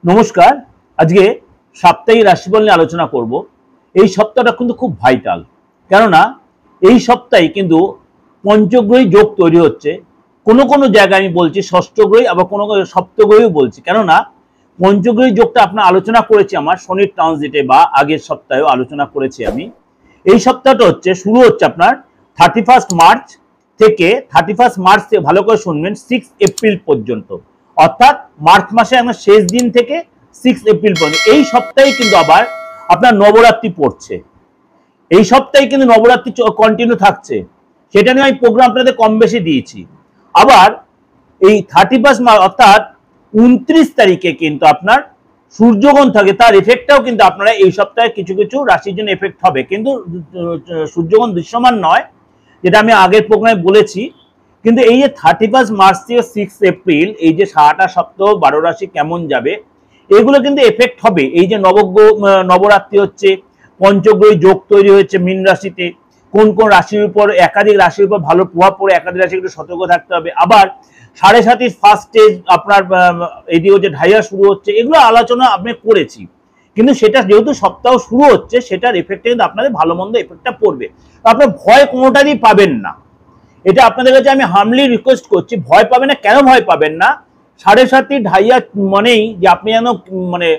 নমস্কার। আজকে সাপ্তাহিক রাশিফল নিয়ে আলোচনা করব। এই সপ্তাহটা কিন্তু খুব ভাইটাল, কেননা এই সপ্তাহে কিন্তু পঞ্চগ্রহী যোগ তৈরি হচ্ছে। কোনো কোনো জায়গায় আমি বলছি ষষ্ঠগ্রহী, আবার কোনো কোনো সপ্তগ্রহীও বলছি, কেননা পঞ্চগ্রহী যোগটা আপনার আলোচনা করেছি আমার শনির ট্রানজিটে, বা আগের সপ্তাহেও আলোচনা করেছি আমি। এই সপ্তাহটা শুরু হচ্ছে আপনার 31 মার্চ থেকে 31 মার্চ থেকে, ভালো করে শুনবেন, 6 এপ্রিল পর্যন্ত, অর্থাৎ মার্চ মাসে আমরা শেষ দিন থেকে 6 এপ্রিল পর্যন্ত। এই সপ্তাহে কিন্তু আবার আপনার নবরাত্রি পড়ছে। এই সপ্তাহে কিন্তু নবরাত্রি কন্টিনিউ থাকছে, সেটা নিয়ে আমি প্রোগ্রাম আপনাদের কম বেশি দিয়েছি। আবার এই 31 মার্চ অর্থাৎ 29 তারিখে কিন্তু আপনার সূর্যগ্রহণ থাকে, তার এফেক্টটাও কিন্তু আপনারা এই সপ্তাহে কিছু কিছু রাশির জন্য এফেক্ট হবে, কিন্তু সূর্যগ্রহণ দৃশ্যমান নয়, যেটা আমি আগের প্রোগ্রামে বলেছি। কিন্তু এই যে 31 মার্চ থেকে 6 এপ্রিল, এই যে সারাটা সপ্তাহ 12 রাশি কেমন যাবে, এগুলো কিন্তু এফেক্ট হবে। এই যে নবরাত্রি হচ্ছে, পঞ্চগ্রহী যোগ তৈরি হয়েছে মীন রাশিতে, কোন কোন রাশির উপর, একাধিক রাশির উপর ভালো প্রভাব পড়ে, একাধিক রাশি একটু সতর্ক থাকতে হবে। আবার 7.5 ফার্স্ট স্টেজ আপনার এদিকে হচ্ছে ঢাইয়া শুরু হচ্ছে, এগুলো আলোচনা আমি করেছি। কিন্তু সেটা যেহেতু সপ্তাহ শুরু হচ্ছে, সেটার এফেক্টে কিন্তু আপনাদের ভালো মন্দ এফেক্টটা পড়বে। আপনার ভয় কোনোটারই পাবেন না, এটা আপনাদের কাছে আমি হামলি রিকোয়েস্ট করছি। ভয় পাবেন না, কেন ভয় পাবেন না? 7.5 ঢাইয়া মানেই যে আপনি যেন মানে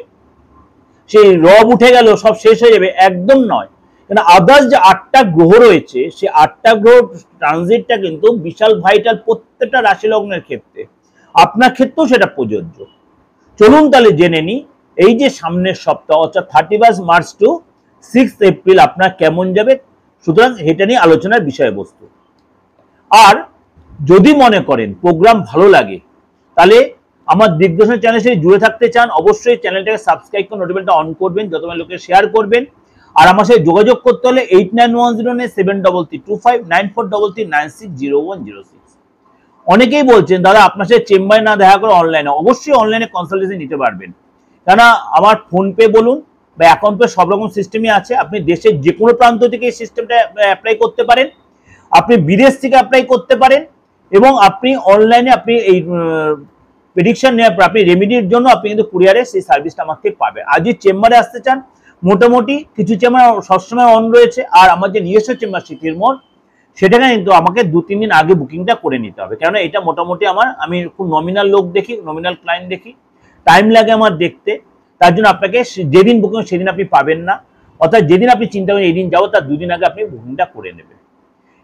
সেই রব উঠে গেল, সব শেষ হয়ে যাবে, একদম নয়। কারণ আদার্স যে 8টা গ্রহ রয়েছে, সেই 8টা গ্রহ ট্রানজিটটা কিন্তু বিশাল ভাইটাল প্রত্যেকটা রাশি লগ্নের ক্ষেত্রে, আপনার ক্ষেত্রেও সেটা প্রযোজ্য। চলুন তাহলে জেনে নিই এই যে সামনের সপ্তাহ, অর্থাৎ 31 মার্চ টু 6 এপ্রিল আপনার কেমন যাবে। সুতরাং এটা নিয়ে আলোচনার বিষয়বস্তু। আর যদি মনে করেন প্রোগ্রাম ভালো লাগে, তাহলে আমার দিগদর্শন চ্যানেলের সাথে জুড়ে থাকতে চান, অবশ্যই চ্যানেলটাকে সাবস্ক্রাইব করে নোটিফিকেশনটা অন করবেন, যত লোকে শেয়ার করবেন। আর আমার সাথে যোগাযোগ করতে হলে 8910733259 9433960106। অনেকেই বলছেন দাদা আপনার সাথে চেম্বারে না দেখা করে অনলাইনে, অবশ্যই অনলাইনে কনসালটেশন নিতে পারবেন। কেননা আমার ফোনপে বলুন বা অ্যাকাউন্ট পে সব রকম সিস্টেমই আছে। আপনি দেশের যে কোনো প্রান্ত থেকে এই সিস্টেমটা অ্যাপ্লাই করতে পারেন, আপনি বিদেশ থেকে অ্যাপ্লাই করতে পারেন, এবং আপনি অনলাইনে আপনি এই প্রেডিকশন নেওয়ার পর আপনি রেমেডির জন্য আপনি কিন্তু কুরিয়ারে সেই সার্ভিসটা আমার থেকে পাবেন। আর যদি চেম্বারে আসতে চান, মোটামুটি কিছু চেম্বার সবসময় অন রয়েছে, আর আমার যে নিজস্ব চেম্বার সিটির মোড়, সেটাকে কিন্তু আমাকে 2-3 দিন আগে বুকিংটা করে নিতে হবে, কেননা এটা মোটামুটি আমি খুব নমিনাল লোক দেখি, নমিনাল ক্লায়েন্ট দেখি, টাইম লাগে আমার দেখতে। তার জন্য আপনাকে যেদিন বুকিং সেদিন আপনি পাবেন না, অর্থাৎ যেদিন আপনি চিন্তা করেন এই দিন যাবো, তার 2 দিন আগে আপনি বুকিংটা করে নেবেন।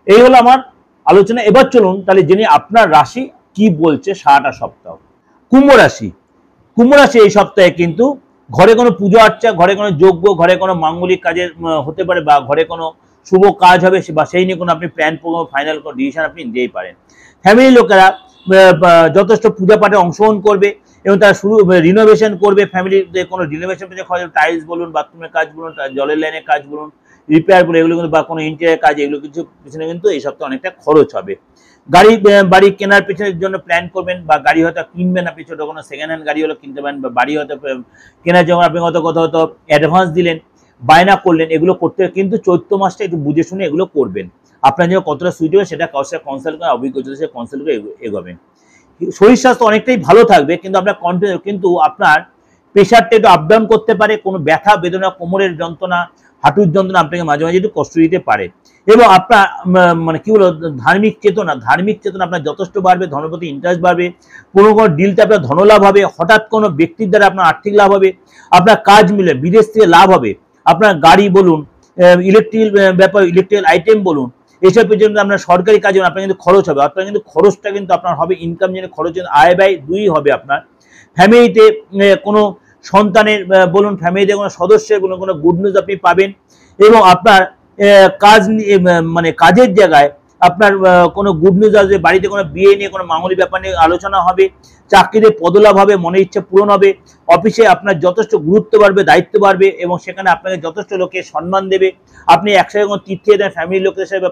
এই হলো আমার আলোচনা। এবার চলুন তাহলে জেনে আপনার রাশি কি বলছে সারাটা সপ্তাহ। কুম্ভ রাশি। কুম্ভ রাশি এই সপ্তাহে কিন্তু ঘরে কোনো পুজো আর্চা, ঘরে কোনো যজ্ঞ, ঘরে কোনো মাঙ্গলিক কাজের হতে পারে, বা ঘরে কোনো শুভ কাজ হবে, বা সেই নিয়ে কোনো আপনি প্ল্যান ফাইনাল কোনো ডিসিশন আপনি নিতেই পারেন। ফ্যামিলির লোকেরা যথেষ্ট পূজা পাঠে অংশগ্রহণ করবে, এবং তারা শুরু রিনোভেশন করবে। ফ্যামিলিতে কোনো রিনোভেশন খরচ, টাইলস বলুন, বাথরুমের কাজ বলুন, জলের লাইনের কাজ বলুন, রিপেয়ার বলে এগুলো কিন্তু, বা কোনো ইন্টেরিয়ার কাজ, এগুলো কিছু পিছনে কিন্তু এই সপ্তাহে অনেকটা খরচ হবে। বাড়ি কেনার পিছনের জন্য প্ল্যান করবেন, বা গাড়ি হয়তো কিনবেন, আপনি ছোট কোনো সেকেন্ড হ্যান্ড গাড়ি হলো কিনতে পারেন, বা বাড়ি হয়তো কেনার জন্য আপনি হয়তো অ্যাডভান্স দিলেন, বায়না করলেন, এগুলো করতে। কিন্তু চৈত্র মাসটা একটু বুঝে শুনে এগুলো করবেন। আপনার জন্য কতটা সুইট হবে সেটা কারোর সাথে কনসাল্ট করে, অভিজ্ঞতার সাথে কনসাল্ট করে এগোবেন। শরীর স্বাস্থ্য অনেকটাই ভালো থাকবে, কিন্তু আপনার কিন্তু আপনার প্রেশারটা একটু আপ ডাউন করতে পারে। কোনো ব্যথা বেদনা, কোমরের যন্ত্রণা, হাঁটুর যন্ত্রণা আপনাকে মাঝে মাঝে একটু কষ্ট দিতে পারে। এবং আপনার মানে কি বলো, ধার্মিক চেতনা আপনার যথেষ্ট বাড়বে, ধনের প্রতি ইন্টারেস্ট বাড়বে, কোনো ডিলতে আপনার ধনলাভ হবে, হঠাৎ কোনো ব্যক্তির দ্বারা আপনার আর্থিক লাভ হবে, আপনার কাজ মিলে বিদেশ থেকে লাভ হবে, আপনার গাড়ি বলুন, ইলেকট্রিক্যাল আইটেম বলুন, এইসবের জন্য আপনার সরকারি কাজে আপনার কিন্তু খরচ হবে। আপনার কিন্তু খরচটা কিন্তু আপনার হবে, ইনকাম জেনে খরচ, আয় ব্যয় দুই হবে আপনার। ফ্যামিলিতে কোনো সন্তানের বলুন, ফ্যামিলিতে কোনো সদস্যের কোনো গুড নিউজ আপনি পাবেন। এবং আপনার কাজ মানে কাজের জায়গায় আপনার কোনো গুড নিউজ আসবে, বাড়িতে কোনো বিয়ে নিয়ে কোনো মাঙ্গলিক ব্যাপার নিয়ে আলোচনা হবে, চাকরিতে পদলাভ হবে, মনের ইচ্ছা পূরণ হবে, অফিসে আপনার যথেষ্ট গুরুত্ব বাড়বে, দায়িত্ব বাড়বে, এবং সেখানে আপনাকে যথেষ্ট লোকে সম্মান দেবে। আপনি একসাথে কোনো তীর্থে যাবেন, ফ্যামিলির লোকের সাথে,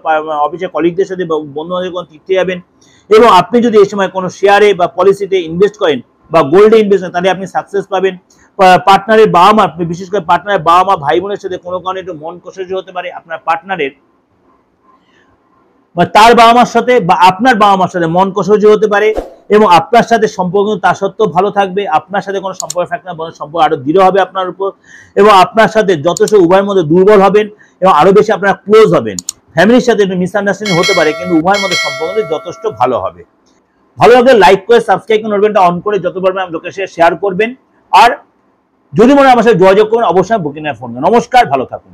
অফিসের কলিগদের সাথে, বন্ধু বান্ধবের কোনো তীর্থে যাবেন। এবং আপনি যদি এই সময় কোনো শেয়ারে বা পলিসিতে ইনভেস্ট করেন, বা গোল্ডে ইনভেস্ট করেন, তাহলে আপনি সাকসেস পাবেন। পার্টনারের বাবা মা, বিশেষ করে পার্টনারের বাবা মা, ভাই বোনের সাথে কোনো কারণে একটু মন কষাকষি হতে পারে। আপনার পার্টনারের বা তার বাবা মার সাথে বা আপনার বাবা মার সাথে মন কষাকষি হতে পারে। এবং আপনার সাথে সম্পর্ক তার সত্ত্বেও ভালো থাকবে, আপনার সাথে কোনো সম্পর্ক থাকবে না, বরং সম্পর্ক আরো দৃঢ় হবে আপনার উপর, এবং আপনার সাথে যথেষ্ট উভয়ের মধ্যে দুর্বল হবেন এবং আরো বেশি আপনারা ক্লোজ হবেন। ফ্যামিলির সাথে একটু মিসআন্ডারস্ট্যান্ডিং হতে পারে, কিন্তু উভয়ের মধ্যে সম্পর্ক যথেষ্ট ভালো হবে। ভালো লাগলে লাইক করে সাবস্ক্রাইব করে নোটিফিকেশনটা অন করে যত পারবেন লোকের সাথে শেয়ার করবেন। আর যদি মনে হয় আমার সাথে যোগাযোগ করবেন, অবশ্যই বুকিং এ ফোন করুন। নমস্কার, ভালো থাকুন।